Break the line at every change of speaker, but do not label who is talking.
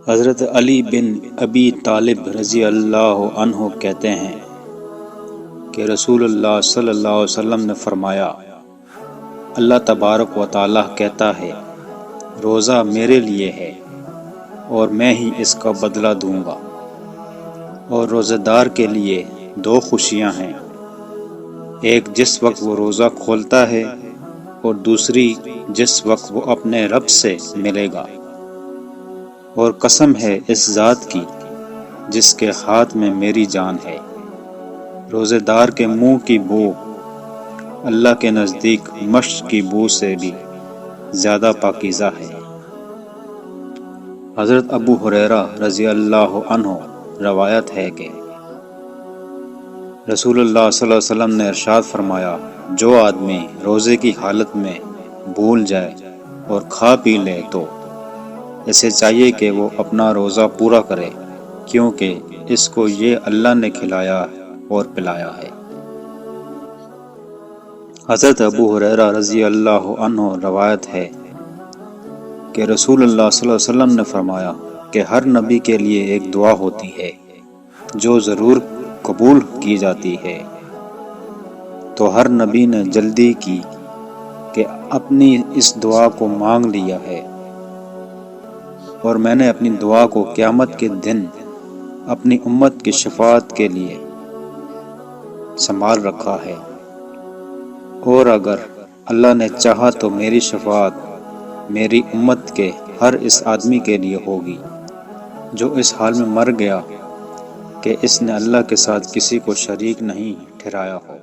حضرت علی بن ابی طالب رضی اللہ عنہ کہتے ہیں کہ رسول اللہ صلی اللہ علیہ وسلم نے فرمایا، اللہ تبارک و تعالیٰ کہتا ہے، روزہ میرے لیے ہے اور میں ہی اس کا بدلہ دوں گا، اور روزہ دار کے لیے دو خوشیاں ہیں، ایک جس وقت وہ روزہ کھولتا ہے اور دوسری جس وقت وہ اپنے رب سے ملے گا۔ اور قسم ہے اس ذات کی جس کے ہاتھ میں میری جان ہے، روزے دار کے منہ کی بو اللہ کے نزدیک مشک کی بو سے بھی زیادہ پاکیزہ ہے۔ حضرت ابو ہریرہ رضی اللہ عنہ روایت ہے کہ رسول اللہ صلی اللہ علیہ وسلم نے ارشاد فرمایا، جو آدمی روزے کی حالت میں بھول جائے اور کھا پی لے تو اسے چاہیے کہ وہ اپنا روزہ پورا کرے، کیونکہ اس کو یہ اللہ نے کھلایا اور پلایا ہے۔ حضرت ابو ہریرہ رضی اللہ عنہ روایت ہے کہ رسول اللہ صلی اللہ علیہ وسلم نے فرمایا کہ ہر نبی کے لیے ایک دعا ہوتی ہے جو ضرور قبول کی جاتی ہے، تو ہر نبی نے جلدی کی کہ اپنی اس دعا کو مانگ لیا ہے، اور میں نے اپنی دعا کو قیامت کے دن اپنی امت کی شفاعت کے لیے سنبھال رکھا ہے، اور اگر اللہ نے چاہا تو میری شفاعت میری امت کے ہر اس آدمی کے لیے ہوگی جو اس حال میں مر گیا کہ اس نے اللہ کے ساتھ کسی کو شریک نہیں ٹھہرایا ہو۔